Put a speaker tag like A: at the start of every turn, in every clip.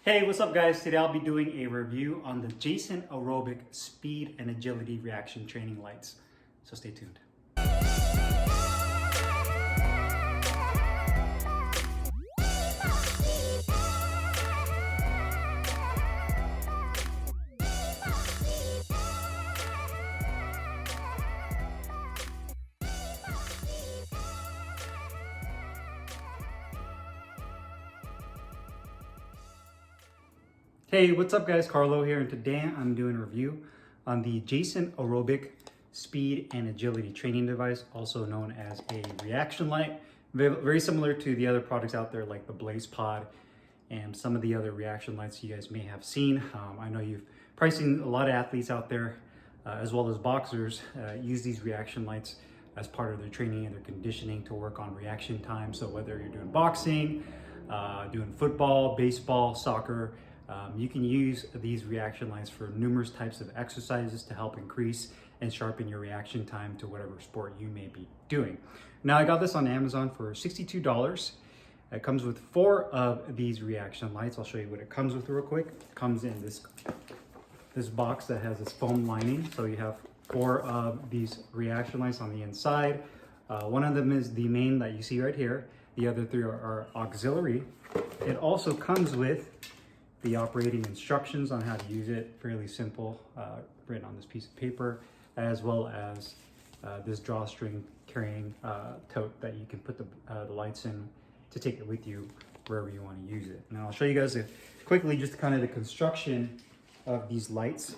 A: Hey, what's up guys? Today I'll be doing a review on the Jason Aerobic Speed and Agility Reaction Training Lights. So stay tuned. Hey, what's up guys? Carlo here, and today I'm doing a review on the Jason Aerobic Speed and Agility Training Device, also known as a reaction light. Very similar to the other products out there like the Blaze Pod and some of the other reaction lights you guys may have seen. I know you've probably seen a lot of athletes out there, as well as boxers, use these reaction lights as part of their training and their conditioning to work on reaction time. So whether you're doing boxing, doing football, baseball, soccer, you can use these reaction lights for numerous types of exercises to help increase and sharpen your reaction time to whatever sport you may be doing. Now, I got this on Amazon for $62. It comes with 4 of these reaction lights. I'll show you what it comes with real quick. It comes in this box that has this foam lining. So you have 4 of these reaction lights on the inside. One of them is the main that you see right here. The other 3 are auxiliary. It also comes with the operating instructions on how to use it, fairly simple, written on this piece of paper, as well as this drawstring carrying tote that you can put the lights in to take it with you wherever you want to use it. Now I'll show you guys quickly just kind of the construction of these lights.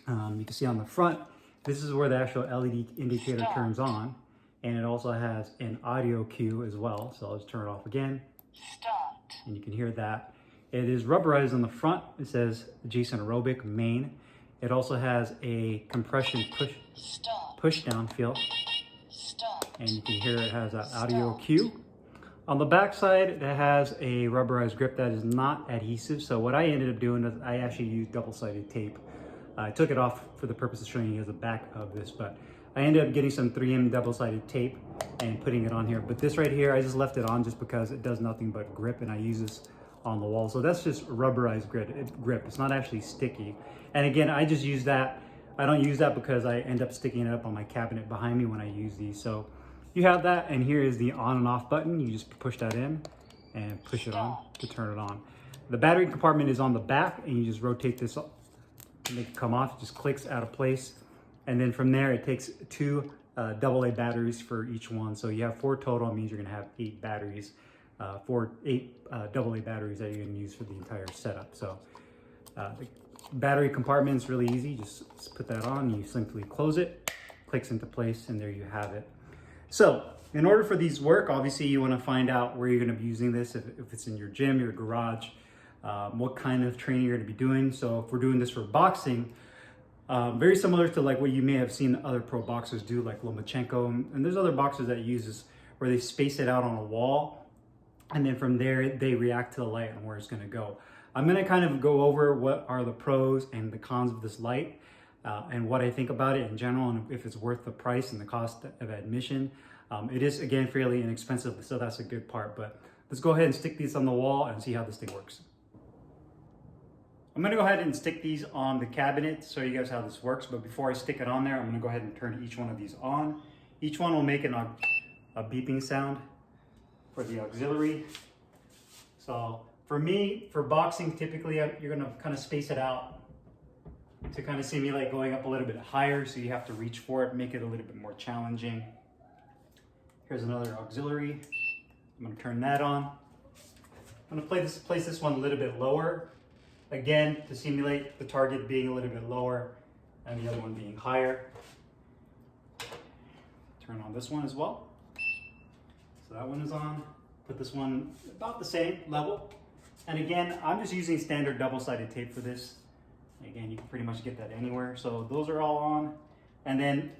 A: You can see on the front, this is where the actual LED indicator turns on, and it also has an audio cue as well. So I'll just turn it off again. Start. And you can hear that. It is rubberized on the front. It says Jason Aerobic main. It also has a compression push down feel. And you can hear it has that audio cue. On the back side, it has a rubberized grip that is not adhesive. So what I ended up doing is I actually used double-sided tape. I took it off for the purpose of showing you the back of this, but I ended up getting some 3M double-sided tape and putting it on here. But this right here, I just left it on just because it does nothing but grip, and I use this on the wall. So that's just rubberized grip. It's not actually sticky. And again, I just use that. I don't use that because I end up sticking it up on my cabinet behind me when I use these. So you have that, and here is the on and off button. You just push that in and push it on to turn it on. The battery compartment is on the back, and you just rotate this up to make it come off. It just clicks out of place. And then from there, it takes 2 AA batteries for each one. So you have 4 total. It means you're gonna have 8 batteries. 8 AA batteries that you're going to use for the entire setup. So the battery compartment is really easy. Just put that on, you simply close it, clicks into place, and there you have it. So in order for these to work, obviously you want to find out where you're going to be using this, if it's in your gym, your garage, what kind of training you're going to be doing. So if we're doing this for boxing, very similar to like what you may have seen other pro boxers do, like Lomachenko, and there's other boxers that use this where they space it out on a wall, and then from there, they react to the light and where it's gonna go. I'm gonna kind of go over what are the pros and the cons of this light, and what I think about it in general, and if it's worth the price and the cost of admission. It is, again, fairly inexpensive, so that's a good part. But let's go ahead and stick these on the wall and see how this thing works. I'm gonna go ahead and stick these on the cabinet to show you guys how this works. But before I stick it on there, I'm gonna go ahead and turn each one of these on. Each one will make a beeping sound for the auxiliary. So for me, for boxing, typically you're gonna kind of space it out to kind of simulate going up a little bit higher, so you have to reach for it, make it a little bit more challenging. Here's another auxiliary. I'm gonna turn that on. I'm gonna place this one a little bit lower, again, to simulate the target being a little bit lower and the other one being higher. Turn on this one as well. So that one is on. Put this one about the same level. And again, I'm just using standard double-sided tape for this. Again, you can pretty much get that anywhere. So those are all on. And then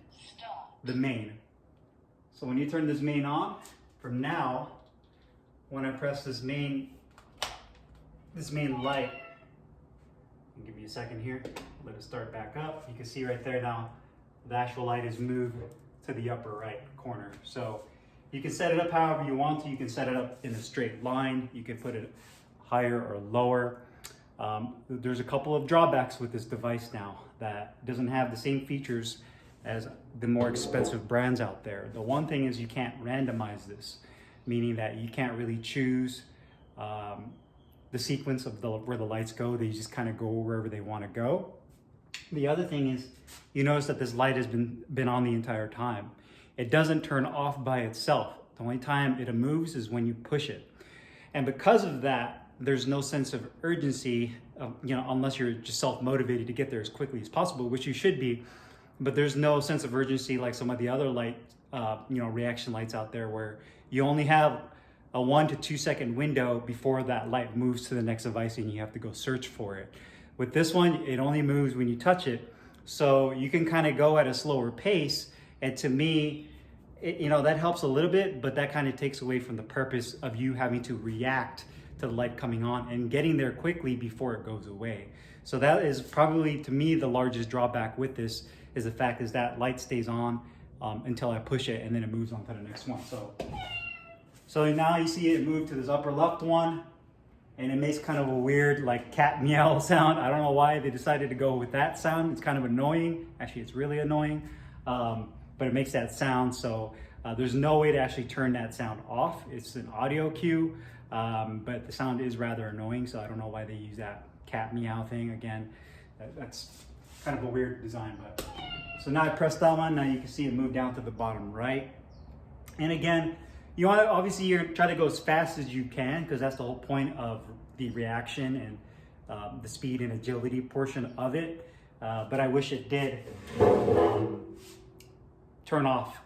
A: the main. So when you turn this main on, from now, when I press this main light, give me a second here, let it start back up. You can see right there now, the actual light is moved to the upper right corner. So you can set it up however you want to. You can set it up in a straight line. You can put it higher or lower. There's a couple of drawbacks with this device now that doesn't have the same features as the more expensive brands out there. The one thing is you can't randomize this, meaning that you can't really choose the sequence of where the lights go. They just kind of go wherever they want to go. The other thing is you notice that this light has been on the entire time. It doesn't turn off by itself. The only time it moves is when you push it. And because of that, there's no sense of urgency, unless you're just self-motivated to get there as quickly as possible, which you should be. But there's no sense of urgency like some of the other light, reaction lights out there, where you only have a 1 to 2 second window before that light moves to the next device and you have to go search for it. With this one, it only moves when you touch it. So you can kind of go at a slower pace. And to me, that helps a little bit, but that kind of takes away from the purpose of you having to react to the light coming on and getting there quickly before it goes away. So that is probably, to me, the largest drawback with this is the fact is that light stays on until I push it, and then it moves on to the next one. So now you see it move to this upper left one, and it makes kind of a weird like cat meow sound. I don't know why they decided to go with that sound. It's kind of annoying. Actually, it's really annoying, but it makes that sound. So there's no way to actually turn that sound off. It's an audio cue, but the sound is rather annoying. So I don't know why they use that cat meow thing. Again, that's kind of a weird design. But so now I press that one. Now you can see it move down to the bottom right. And again, you want to obviously try to go as fast as you can, because that's the whole point of the reaction and the speed and agility portion of it. But I wish it did turn off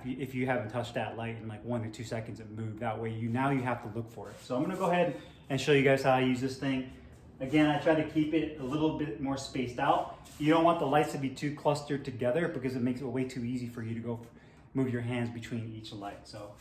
A: if you haven't touched that light in like 1 to 2 seconds. It moved that way. Now you have to look for it. So I'm going to go ahead and show you guys how I use this thing. Again, I try to keep it a little bit more spaced out. You don't want the lights to be too clustered together, because it makes it way too easy for you to go move your hands between each light. So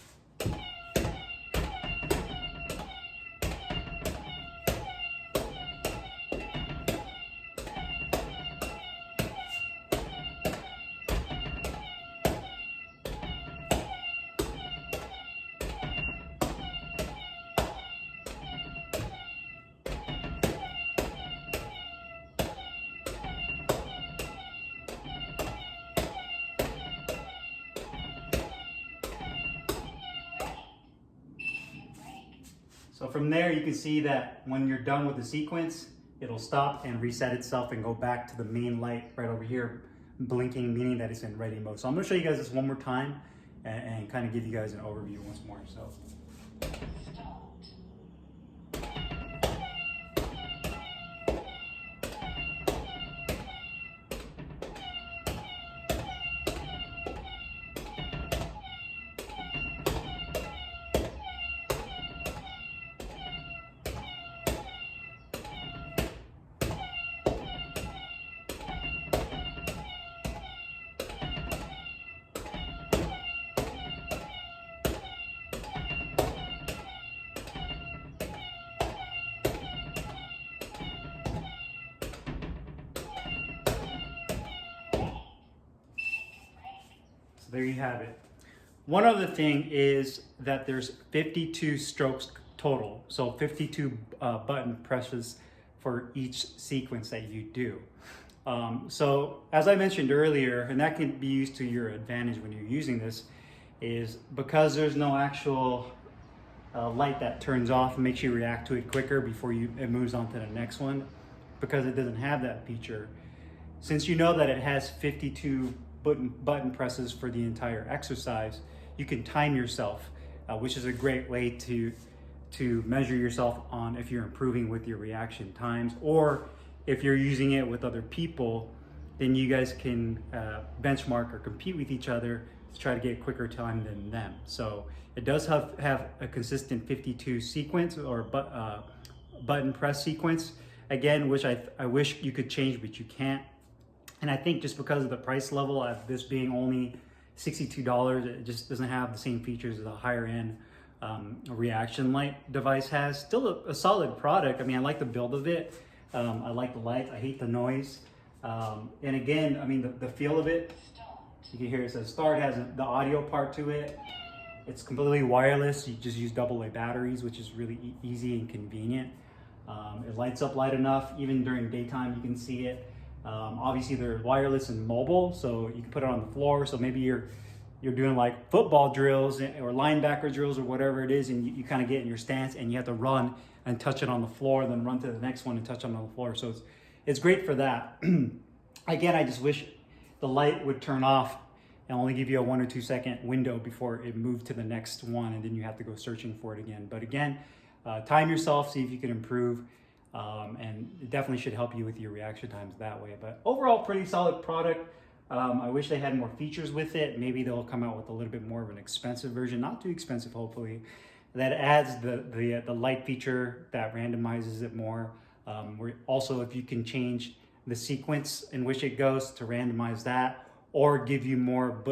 A: So from there, you can see that when you're done with the sequence, it'll stop and reset itself and go back to the main light right over here, blinking, meaning that it's in ready mode. So I'm gonna show you guys this one more time and kind of give you guys an overview once more. So. So there you have it. One other thing is that there's 52 strokes total. So 52 button presses for each sequence that you do. So as I mentioned earlier, and that can be used to your advantage when you're using this, is because there's no actual light that turns off and makes you react to it quicker before it moves on to the next one, because it doesn't have that feature. Since you know that it has 52 button presses for the entire exercise, you can time yourself, which is a great way to measure yourself on if you're improving with your reaction times, or if you're using it with other people, then you guys can benchmark or compete with each other to try to get quicker time than them. So it does have a consistent 52 sequence or button press sequence, again, which I wish you could change, but you can't. And I think just because of the price level of this being only $62, it just doesn't have the same features as a higher end reaction light device has. Still a solid product. I mean, I like the build of it. I like the lights. I hate the noise. And again, I mean, the feel of it, you can hear it says start. It has the audio part to it. It's completely wireless. You just use AA batteries, which is really easy and convenient. It lights up light enough, even during daytime you can see it. Obviously they're wireless and mobile, so you can put it on the floor. So maybe you're doing like football drills or linebacker drills or whatever it is, and you kind of get in your stance and you have to run and touch it on the floor, then run to the next one and touch it on the floor. So it's great for that. Again, I just wish the light would turn off and only give you a 1 or 2 second window before it moved to the next one, and then you have to go searching for it again. But again, time yourself, see if you can improve, and it definitely should help you with your reaction times that way. But overall, pretty solid product. I wish they had more features with it. Maybe they'll come out with a little bit more of an expensive version, not too expensive, hopefully, that adds the light feature that randomizes it more. Also, if you can change the sequence in which it goes to randomize that, or give you more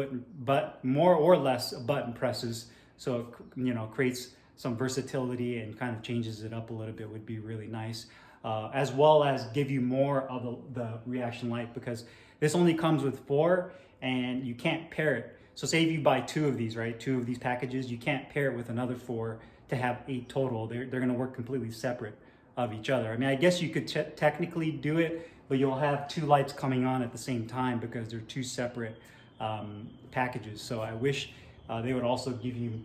A: more or less button presses, so it creates some versatility and kind of changes it up a little bit, would be really nice. As well as give you more of the reaction light, because this only comes with 4 and you can't pair it. So say if you buy 2 of these, right? 2 of these packages, you can't pair it with another 4 to have 8 total. They're gonna work completely separate of each other. I mean, I guess you could technically do it, but you'll have 2 lights coming on at the same time because they're 2 separate packages. So I wish they would also give you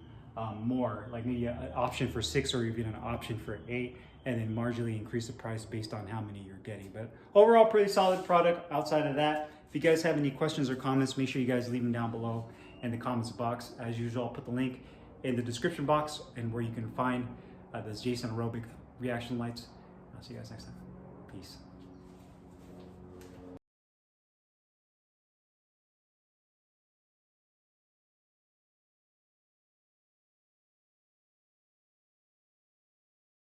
A: more, like maybe an option for 6 or even an option for 8, and then marginally increase the price based on how many you're getting. But overall, pretty solid product. Outside of that, if you guys have any questions or comments, make sure you guys leave them down below in the comments box. As usual, I'll put the link in the description box and where you can find this Jason Aerobic reaction lights. I'll see you guys next time. Peace.